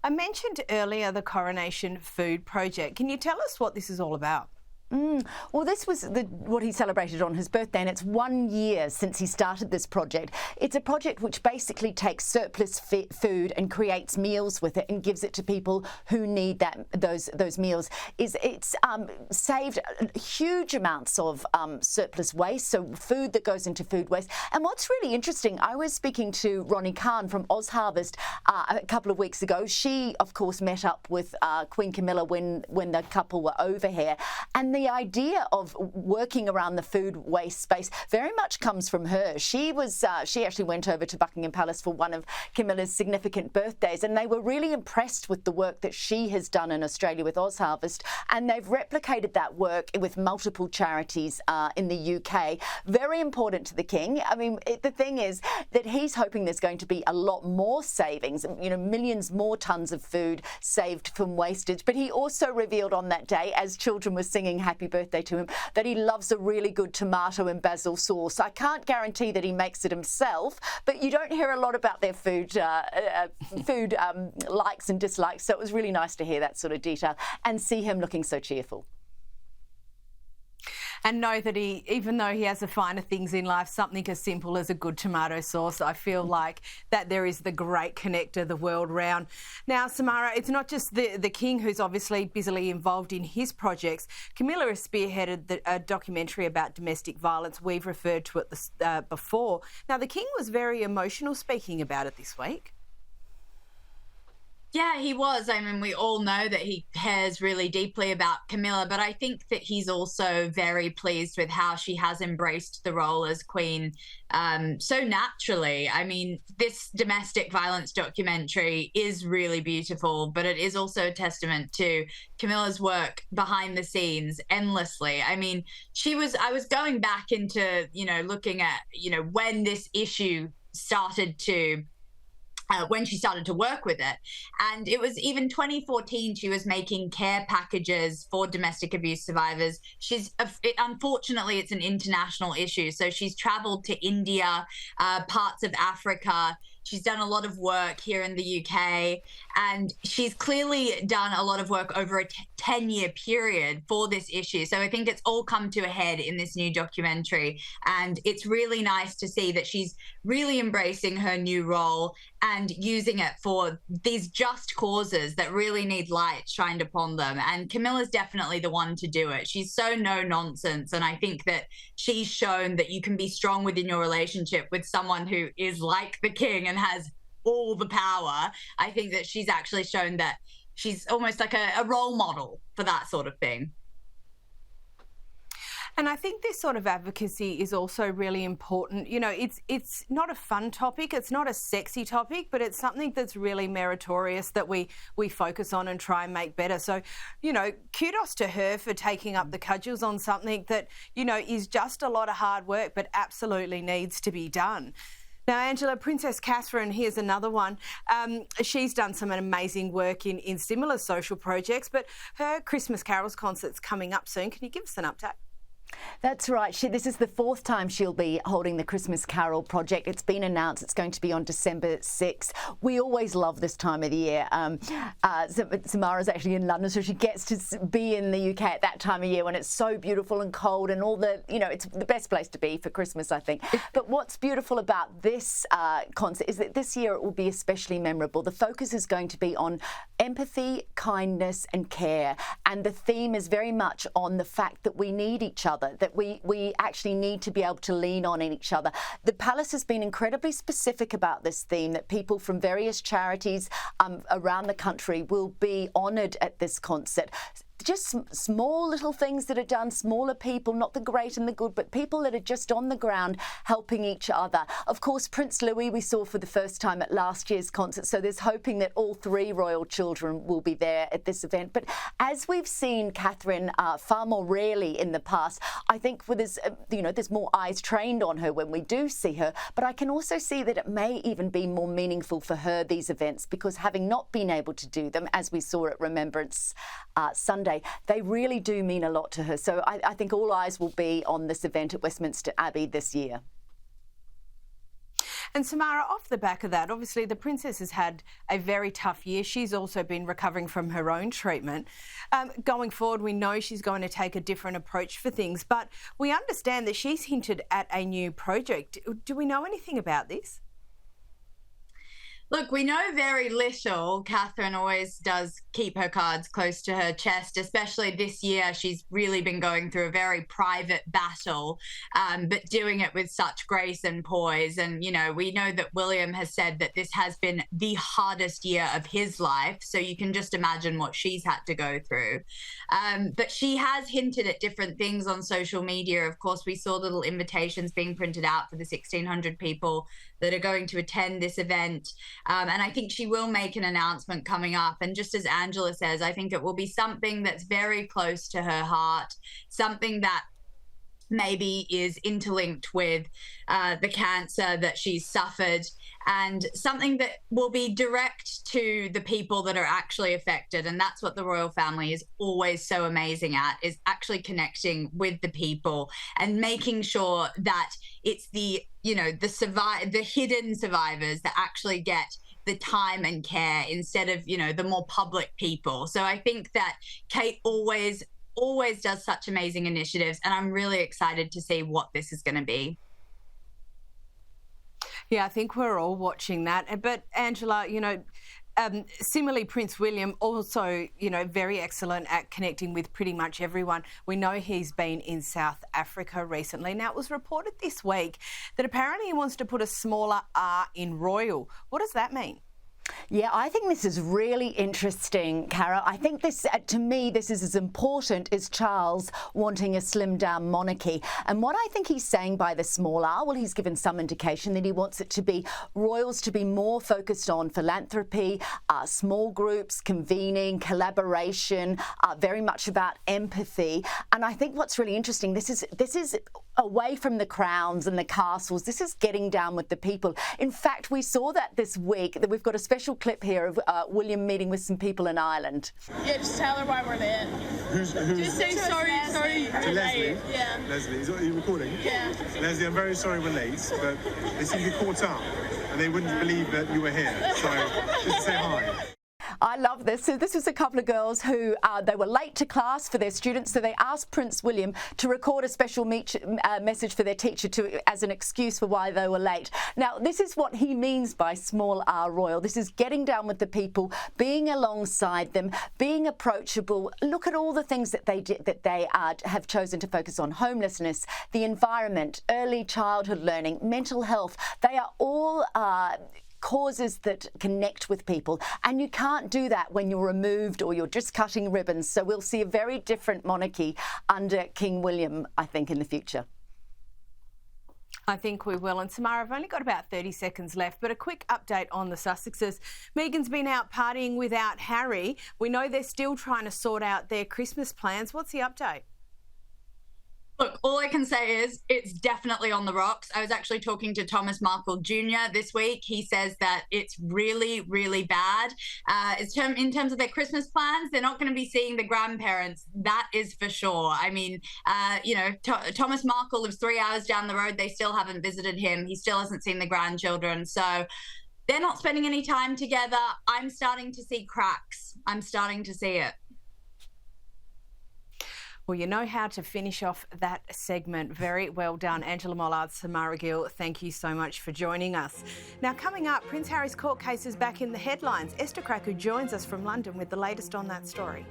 I mentioned earlier the Coronation Food Project. Can you tell us what this is all about? Well, this was what he celebrated on his birthday, and it's 1 year since he started this project. It's a project which basically takes surplus food and creates meals with it and gives it to people who need those meals. It's saved huge amounts of surplus waste, so food that goes into food waste. And what's really interesting, I was speaking to Ronnie Khan from Oz Harvest a couple of weeks ago. She, of course, met up with Queen Camilla when the couple were over here, and the idea of working around the food waste space very much comes from her. She actually went over to Buckingham Palace for one of Camilla's significant birthdays, and they were really impressed with the work that she has done in Australia with Oz Harvest, and they've replicated that work with multiple charities in the UK. Very important to the King. I mean, the thing is that he's hoping there's going to be a lot more savings, millions more tons of food saved from wastage. But he also revealed on that day, as children were singing happy birthday to him, that he loves a really good tomato and basil sauce. I can't guarantee that he makes it himself, but you don't hear a lot about their food likes and dislikes. So it was really nice to hear that sort of detail and see him looking so cheerful. And know that even though he has the finer things in life, something as simple as a good tomato sauce, I feel like that there is the great connector the world round. Now, Samara, it's not just the King who's obviously busily involved in his projects. Camilla has spearheaded a documentary about domestic violence. We've referred to it before. Now, the King was very emotional speaking about it this week. Yeah, he was. I mean, we all know that he cares really deeply about Camilla, but I think that he's also very pleased with how she has embraced the role as Queen so naturally. I mean, this domestic violence documentary is really beautiful, but it is also a testament to Camilla's work behind the scenes endlessly. I mean, I was going back into, looking at, when this issue started to when she started to work with it. And it was even 2014, she was making care packages for domestic abuse survivors. Unfortunately, it's an international issue. So she's traveled to India, parts of Africa. She's done a lot of work here in the UK, and she's clearly done a lot of work over a 10-year period for this issue. So I think it's all come to a head in this new documentary, and it's really nice to see that she's really embracing her new role and using it for these just causes that really need light shined upon them. And Camilla's definitely the one to do it. She's so no nonsense, and I think that she's shown that you can be strong within your relationship with someone who is like the King and has all the power. I think that she's actually shown that she's almost like a role model for that sort of thing. And I think this sort of advocacy is also really important. It's not a fun topic, it's not a sexy topic, but it's something that's really meritorious that we focus on and try and make better. So, kudos to her for taking up the cudgels on something that, is just a lot of hard work, but absolutely needs to be done. Now, Angela, Princess Catherine, here's another one. She's done some amazing work in similar social projects, but her Christmas Carols concert's coming up soon. Can you give us an update? That's right. This is the fourth time she'll be holding the Christmas Carol project. It's been announced it's going to be on December 6th. We always love this time of the year. Samara's actually in London, so she gets to be in the UK at that time of year when it's so beautiful and cold and all it's the best place to be for Christmas, I think. But what's beautiful about this concert is that this year it will be especially memorable. The focus is going to be on empathy, kindness and care. And the theme is very much on the fact that we need each other, that we actually need to be able to lean on each other. The Palace has been incredibly specific about this theme, that people from various charities around the country will be honoured at this concert. Just small little things that are done, smaller people, not the great and the good, but people that are just on the ground helping each other. Of course, Prince Louis we saw for the first time at last year's concert, so there's hoping that all three royal children will be there at this event. But as we've seen Catherine far more rarely in the past, I think there's more eyes trained on her when we do see her. But I can also see that it may even be more meaningful for her, these events, because having not been able to do them, as we saw at Remembrance Sunday, they really do mean a lot to her. So I think all eyes will be on this event at Westminster Abbey this year. And Samara, off the back of that, obviously the Princess has had a very tough year. She's also been recovering from her own treatment. Going forward, we know she's going to take a different approach for things, but we understand that she's hinted at a new project. Do we know anything about this? Look, we know very little. Catherine always does keep her cards close to her chest, especially this year. She's really been going through a very private battle, but doing it with such grace and poise. And, you know, we know that William has said that this has been the hardest year of his life. So you can just imagine what she's had to go through. But she has hinted at different things on social media. Of course, we saw little invitations being printed out for the 1,600 people that are going to attend this event. And I think she will make an announcement coming up. And just as Angela says, I think it will be something that's very close to her heart, something that maybe is interlinked with the cancer that she's suffered, and something that will be direct to the people that are actually affected. And that's what the royal family is always so amazing at, is actually connecting with the people and making sure that it's the, you know, the hidden survivors that actually get the time and care instead of, you know, the more public people. So I think that Kate always does such amazing initiatives, and I'm really excited to see what this is going to be. Yeah, I think we're all watching that. But Angela, you know, similarly, Prince William also, you know, very excellent at connecting with pretty much everyone. We know he's been in South Africa recently. Now, it was reported this week that apparently he wants to put a smaller R in royal. What does that mean? Yeah, I think this is really interesting, Cara. I think this, to me, this is as important as Charles wanting a slimmed-down monarchy. And what I think he's saying by the small R, well, he's given some indication that he wants it to be royals to be more focused on philanthropy, small groups, convening, collaboration, very much about empathy. And I think what's really interesting, this is away from the crowns and the castles. This is getting down with the people. In fact, we saw that this week, that we've got a special clip here of William meeting with some people in Ireland. Yeah, just tell her why we're there. Who's just say sorry. To Leslie? Yeah. Leslie, are you recording? Yeah. Leslie, I'm very sorry we're late, but they seem to be caught up and they wouldn't believe that you were here. So just to say hi. I love this. So this was a couple of girls who they were late to class for their students, so they asked Prince William to record a special message for their teacher as an excuse for why they were late. Now, this is what he means by small R royal. This is getting down with the people, being alongside them, being approachable. Look at all the things that they did, that they have chosen to focus on: homelessness, the environment, early childhood learning, mental health. They are all causes that connect with people, and you can't do that when you're removed or you're just cutting ribbons. So we'll see a very different monarchy under King William, I think, in the future. I think we will. And Samara, I've only got about 30 seconds left, but a quick update on the Sussexes. Meghan's been out partying without Harry. We know they're still trying to sort out their Christmas plans. What's the update? Look, all I can say is it's definitely on the rocks. I was actually talking to Thomas Markle Jr. this week. He says that it's really, really bad. In terms of their Christmas plans, they're not going to be seeing the grandparents. That is for sure. I mean, you know, Thomas Markle lives 3 hours down the road. They still haven't visited him. He still hasn't seen the grandchildren. So they're not spending any time together. I'm starting to see cracks. I'm starting to see it. Well, you know how to finish off that segment. Very well done. Angela Mollard, Samara Gill, thank you so much for joining us. Now, coming up, Prince Harry's court case is back in the headlines. Esther Crack, who joins us from London with the latest on that story.